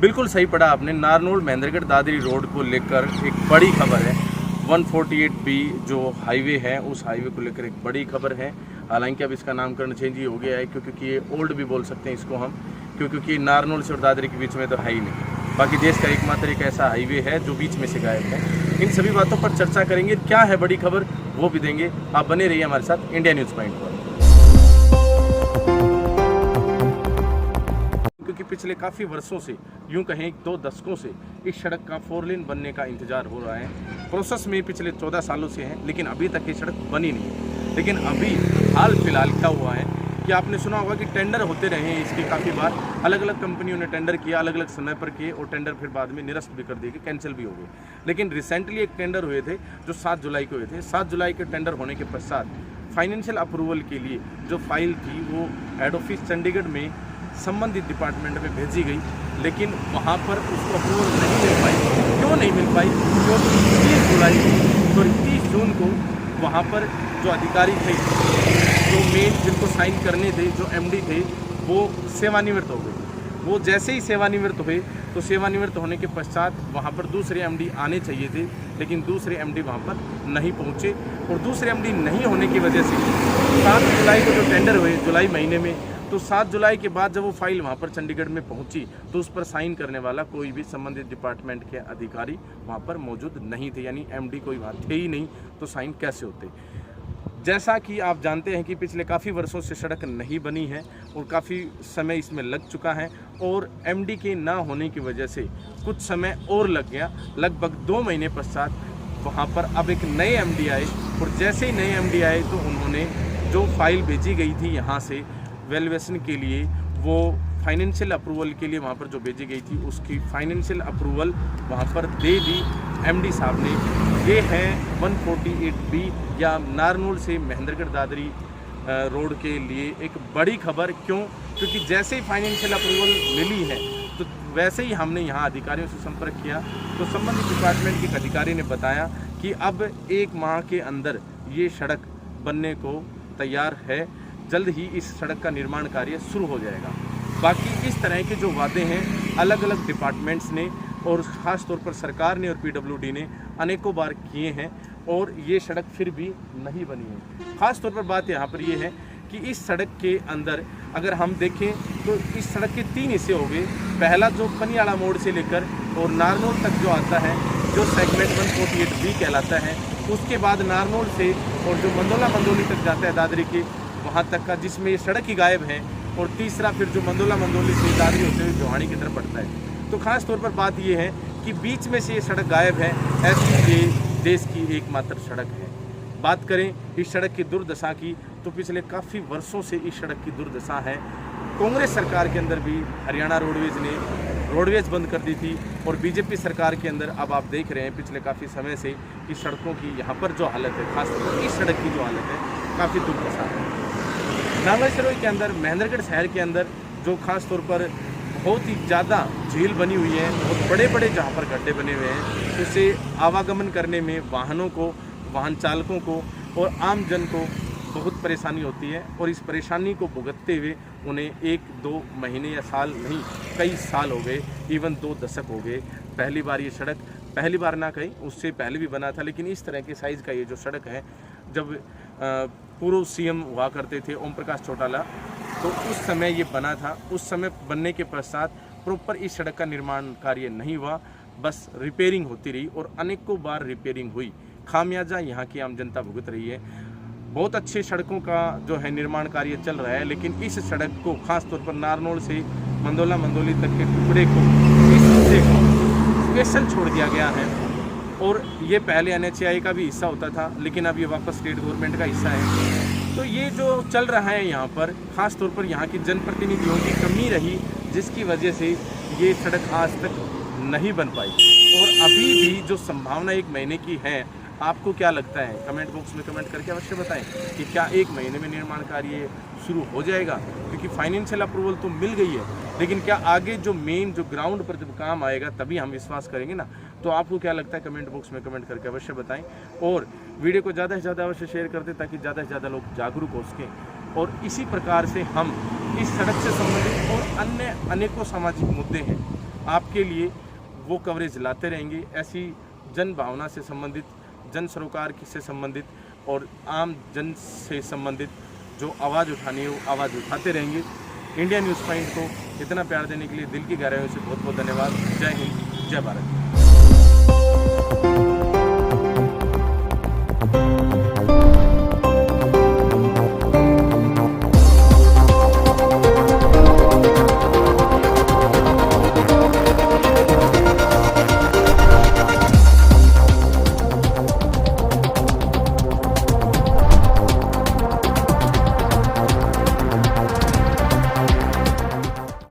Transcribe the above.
बिल्कुल सही पढ़ा आपने। नारनौल महेंद्रगढ़ दादरी रोड को लेकर एक बड़ी खबर है। 148B जो हाईवे है, उस हाईवे को लेकर एक बड़ी खबर है। हालांकि अब इसका नामकरण चेंज ही हो गया है, क्योंकि ये ओल्ड भी बोल सकते हैं इसको हम, क्योंकि नारनौल से और दादरी के बीच में तो है ही नहीं। बाकी देश का एकमात्र एक ऐसा हाईवे है जो बीच में से गायब है। इन सभी बातों पर चर्चा करेंगे। क्या है बड़ी खबर वो भी देंगे। आप बने रहिए हमारे साथ इंडिया न्यूज़ पॉइंट पर। क्योंकि पिछले काफ़ी वर्षों से, यूं कहें 2 दशकों से, इस सड़क का 4 लेन बनने का इंतजार हो रहा है। प्रोसेस में पिछले 14 सालों से है, लेकिन अभी तक ये सड़क बनी नहीं है। लेकिन अभी हाल फिलहाल क्या हुआ है कि आपने सुना होगा कि टेंडर होते रहे हैं इसके काफ़ी बार। अलग अलग कंपनियों ने टेंडर किया, अलग अलग समय पर किए, और टेंडर फिर बाद में निरस्त भी कर दिए गए, कैंसिल भी हो गए। लेकिन रिसेंटली एक टेंडर हुए थे जो 7 जुलाई को हुए थे। 7 जुलाई के टेंडर होने के पश्चात फाइनेंशियल अप्रूवल के लिए जो फाइल थी वो हेड ऑफिस चंडीगढ़ में संबंधित डिपार्टमेंट में भेजी गई, लेकिन वहाँ पर उसको अप्रूवल नहीं मिल पाई। क्यों नहीं मिल पाई? क्योंकि 30 जून को वहाँ पर जो अधिकारी थे, जो मेन जिनको साइन करने थे, जो MD थे, वो सेवानिवृत्त हो गए। वो जैसे ही सेवानिवृत्त हुए तो सेवानिवृत्त होने के पश्चात वहाँ पर दूसरे MD आने चाहिए थे, लेकिन दूसरे MD वहाँ पर नहीं पहुँचे। और दूसरे MD नहीं होने की वजह से 7 जुलाई को जो टेंडर हुए जुलाई महीने में, तो 7 जुलाई के बाद जब वो फाइल वहाँ पर चंडीगढ़ में पहुँची तो उस पर साइन करने वाला कोई भी संबंधित डिपार्टमेंट के अधिकारी वहाँ पर मौजूद नहीं थे, यानी MD कोई वहाँ थे ही नहीं, तो साइन कैसे होते। जैसा कि आप जानते हैं कि पिछले काफ़ी वर्षों से सड़क नहीं बनी है और काफ़ी समय इसमें लग चुका है, और MD के ना होने की वजह से कुछ समय और लग गया। लगभग 2 महीने पश्चात वहाँ पर अब एक नए MD आए, और जैसे ही नए MD आए तो उन्होंने जो फाइल भेजी गई थी यहाँ से वैल्यूएशन के लिए, वो फाइनेंशियल अप्रूवल के लिए वहाँ पर जो भेजी गई थी, उसकी फाइनेंशियल अप्रूवल वहाँ पर दे दी MD साहब ने। ये है 148B या नारनौल से महेंद्रगढ़ दादरी रोड के लिए एक बड़ी खबर। क्यों? क्योंकि जैसे ही फाइनेंशियल अप्रूवल मिली है तो वैसे ही हमने यहाँ अधिकारियों से संपर्क किया, तो संबंधित डिपार्टमेंट के एक अधिकारी ने बताया कि अब 1 माह के अंदर ये सड़क बनने को तैयार है। जल्द ही इस सड़क का निर्माण कार्य शुरू हो जाएगा। बाकी इस तरह के जो वादे हैं अलग अलग डिपार्टमेंट्स ने और ख़ास तौर पर सरकार ने और PWD ने अनेकों बार किए हैं, और ये सड़क फिर भी नहीं बनी है। ख़ास तौर पर बात यहाँ पर ये है कि इस सड़क के अंदर अगर हम देखें तो इस सड़क के 3 हिस्से हो गए। पहला जो पनियाला मोड़ से लेकर और नारनौल तक जो आता है, जो सेगमेंट 148B कहलाता है, उसके बाद नारनौल से और जो मंदोली तक जाता है दादरी के, वहाँ तक का, जिसमें ये सड़क ही गायब है। और तीसरा फिर जो मंदोली से दादरी होते हुए जोहानी की तरफ पड़ता है। तो ख़ास तौर पर बात ये है कि बीच में से ये सड़क गायब है। ऐसी ये देश की एकमात्र सड़क है। बात करें इस सड़क की दुर्दशा की, तो पिछले काफ़ी वर्षों से इस सड़क की दुर्दशा है। कांग्रेस सरकार के अंदर भी हरियाणा रोडवेज ने रोडवेज बंद कर दी थी, और BJP सरकार के अंदर अब आप देख रहे हैं पिछले काफ़ी समय से कि सड़कों की यहाँ पर जो हालत है, खासतौर पर इस सड़क की जो हालत है, काफ़ी दुर्दशा है। नारनौल शहर के अंदर, महेंद्रगढ़ शहर के अंदर जो खास तौर पर बहुत ही ज़्यादा झील बनी हुई है, बहुत बड़े बड़े जहाँ पर गड्ढे बने हुए हैं, उससे आवागमन करने में वाहनों को, वाहन चालकों को और आम जन को बहुत परेशानी होती है। और इस परेशानी को भुगतते हुए उन्हें 1-2 महीने या साल नहीं, कई साल हो गए, इवन 2 दशक हो गए। पहली बार ये सड़क, पहली बार ना कहीं, उससे पहले भी बना था, लेकिन इस तरह के साइज़ का ये जो सड़क है, जब पूर्व CM हुआ करते थे ओम प्रकाश चौटाला, तो उस समय ये बना था। उस समय बनने के पश्चात प्रॉपर इस सड़क का निर्माण कार्य नहीं हुआ, बस रिपेयरिंग होती रही, और अनेकों बार रिपेयरिंग हुई। खामियाजा यहाँ की आम जनता भुगत रही है। बहुत अच्छे सड़कों का जो है निर्माण कार्य चल रहा है, लेकिन इस सड़क को खास तौर पर नारनौल से मंदोली तक के टुकड़े को, इस हिस्से को स्पेशल छोड़ दिया गया है। और ये पहले NHAI का भी हिस्सा होता था, लेकिन अब ये वापस स्टेट गवर्नमेंट का हिस्सा है। तो ये जो चल रहा है यहाँ पर, ख़ास तौर पर यहाँ की जनप्रतिनिधियों की कमी रही, जिसकी वजह से ये सड़क आज तक नहीं बन पाई। और अभी भी जो संभावना 1 महीने की है, आपको क्या लगता है? कमेंट बॉक्स में कमेंट करके अवश्य बताएं कि क्या 1 महीने में निर्माण कार्य शुरू हो जाएगा? क्योंकि फाइनेंशियल अप्रूवल तो मिल गई है, लेकिन क्या आगे जो मेन जो ग्राउंड पर जब काम आएगा तभी हम विश्वास करेंगे ना। तो आपको क्या लगता है? कमेंट बॉक्स में कमेंट करके अवश्य बताएं, और वीडियो को ज़्यादा से ज़्यादा अवश्य शेयर कर दें, ताकि ज़्यादा से ज़्यादा लोग जागरूक हो सकें। और इसी प्रकार से हम इस सड़क से संबंधित और अन्य अनेकों सामाजिक मुद्दे हैं आपके लिए वो कवरेज लाते रहेंगे। ऐसी जन भावना से संबंधित, जन सरोकार से संबंधित और आम जन से संबंधित जो आवाज़ उठानी है वो आवाज़ उठाते रहेंगे। इंडिया न्यूज़ पॉइंट को इतना प्यार देने के लिए दिल की गहराइयों से बहुत बहुत धन्यवाद। जय हिंद, जय भारत।